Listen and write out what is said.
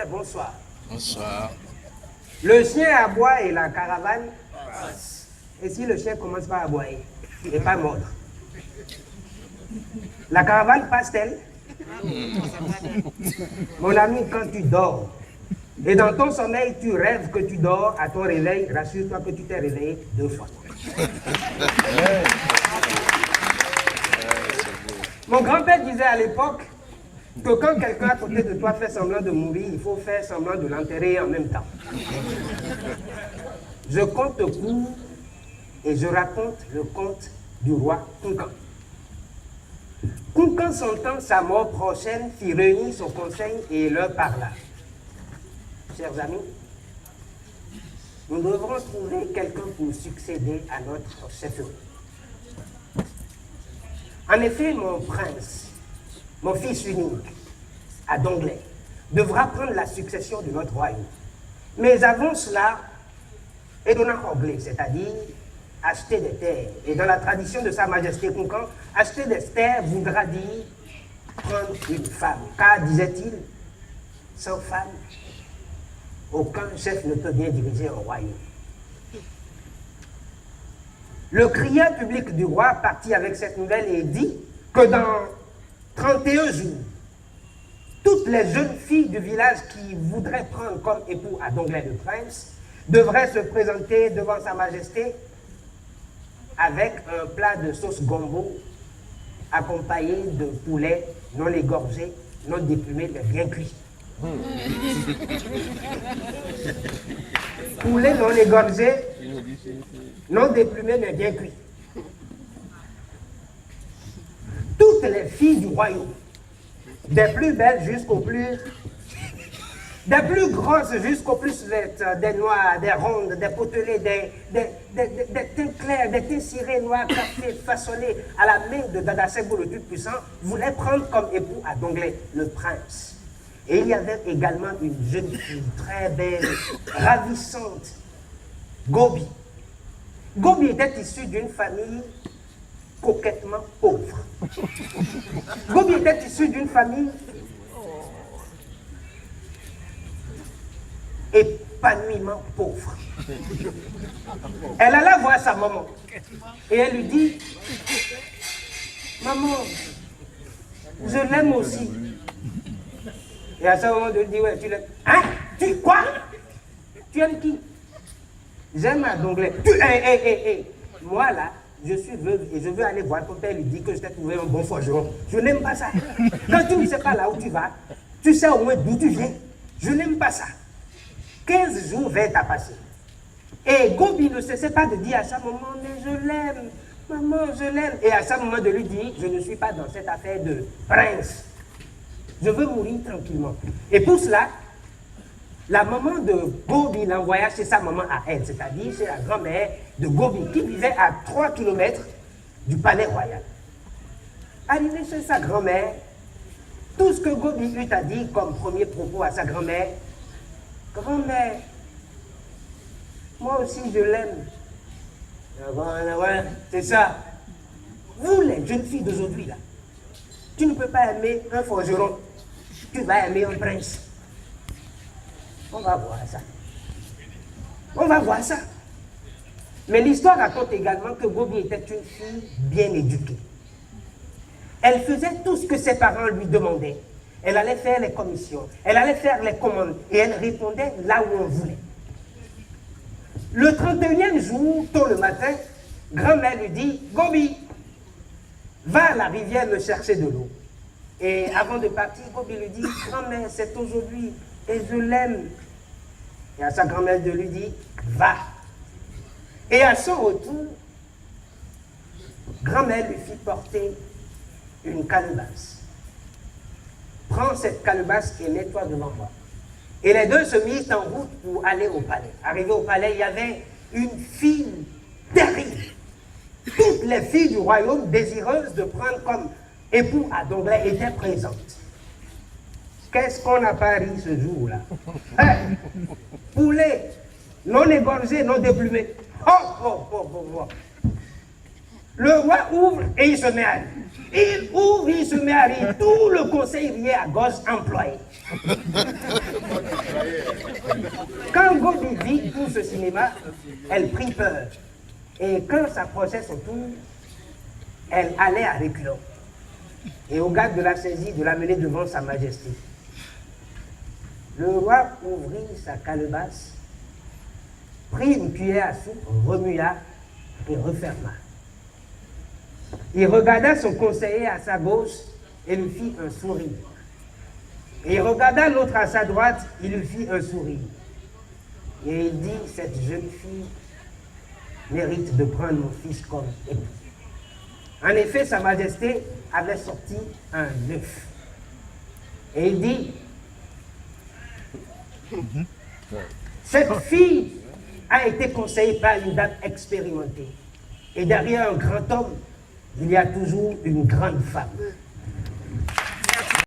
Bonsoir. Bonsoir. Le chien aboie et la caravane passe. Et si le chien commence par aboyer et pas mordre, la caravane passe-t-elle? Mon ami, quand tu dors, et dans ton sommeil, tu rêves que tu dors, à ton réveil, rassure-toi que tu t'es réveillé 2 fois. Mon grand-père disait à l'époque que quand quelqu'un à côté de toi fait semblant de mourir, il faut faire semblant de l'enterrer en même temps. Je compte court et je raconte le conte du roi Kunkan. Kunkan, sentant sa mort prochaine, fit réunir son conseil et leur parla. Chers amis, nous devrons trouver quelqu'un pour succéder à notre chef. En effet, mon prince, mon fils unique, Adonglais, devra prendre la succession de notre royaume. Mais avant cela, Edonakhoglé, c'est-à-dire acheter des terres. Et dans la tradition de Sa Majesté Kunkan, acheter des terres voudra dire prendre une femme. Car, disait-il, sans femme, aucun chef ne peut bien diriger un royaume. Le crieur public du roi partit avec cette nouvelle et dit que dans 31 jours, toutes les jeunes filles du village qui voudraient prendre comme époux Adonglais le prince devraient se présenter devant Sa Majesté avec un plat de sauce gombo accompagné de poulet non égorgé, non déplumé, mais bien cuit. Poulet non égorgé, non déplumé, mais bien cuit. Toutes les filles du royaume, des plus belles jusqu'aux plus... des plus grosses jusqu'aux plus vêtes, des noires, des rondes, des potelées, des teints clairs, des teints cirés, noirs, café, façonnés à la main de Dada Sego le Tout-Puissant, voulaient prendre comme époux Adonglais le prince. Et il y avait également une jeune fille très belle, ravissante, Gobi. Gobi était issue d'une famille coquettement pauvre. Gobi était issue d'une famille épanouiment pauvre. Elle alla voir sa maman et elle lui dit: maman, je l'aime aussi. Et à ce moment, elle lui dit: ouais, tu l'aimes. Hein? Tu quoi? Tu aimes qui? J'aime Adonglais. Moi là, je suis veuve et je veux aller voir ton père, lui dit que je t'ai trouvé un bon forgeron. Je n'aime pas ça. Quand tu ne sais pas là où tu vas, tu sais au moins d'où tu viens. Je n'aime pas ça. 15 jours vinrent à passer. Et Gobi ne cessait pas de dire à sa maman: mais je l'aime, maman, je l'aime. Et à sa maman de lui dire: je ne suis pas dans cette affaire de prince. Je veux mourir tranquillement. Et pour cela, la maman de Gobi l'envoya chez sa maman à elle, c'est-à-dire chez la grand-mère de Gobi, qui vivait à 3 km du palais royal. Arrivé chez sa grand-mère, tout ce que Gobi eut à dire comme premier propos à sa grand-mère: grand-mère, moi aussi je l'aime. C'est ça. Vous, les jeunes filles d'aujourd'hui, là, tu ne peux pas aimer un forgeron. Tu vas aimer un prince. On va voir ça. On va voir ça. Mais l'histoire raconte également que Gobi était une fille bien éduquée. Elle faisait tout ce que ses parents lui demandaient. Elle allait faire les commissions, elle allait faire les commandes et elle répondait là où on voulait. Le 31e jour, tôt le matin, grand-mère lui dit: Gobi, va à la rivière me chercher de l'eau. Et avant de partir, Gobi lui dit: grand-mère, c'est aujourd'hui et je l'aime. Et à sa grand-mère de lui dit: va. Et à son retour, grand-mère lui fit porter une calebasse. Prends cette calebasse et mets-toi devant moi. Et les deux se mirent en route pour aller au palais. Arrivé au palais, il y avait une fille terrible. Toutes les filles du royaume désireuses de prendre comme époux Adonglais étaient présentes. Qu'est-ce qu'on n'a pas ri ce jour-là? Hein? Poulet, non égorgé, non déplumé. Oh. Le roi ouvre et il se met à rire. Il ouvre, il se met à rire. Tout le conseil lié à gauche employé. Quand Gobi vit tout ce cinéma, elle prit peur. Et quand s'approchait son tour, elle allait à reculons. Et au garde de la saisie, de l'amener devant sa majesté. Le roi ouvrit sa calebasse, prit une cuillère à soupe, remua et referma. Il regarda son conseiller à sa gauche et lui fit un sourire. Et il regarda l'autre à sa droite, il lui fit un sourire. Et il dit, cette jeune fille mérite de prendre mon fils comme époux. En effet, sa majesté avait sorti un œuf. Et il dit, cette fille a été conseillée par une dame expérimentée. Et derrière un grand homme, il y a toujours une grande femme.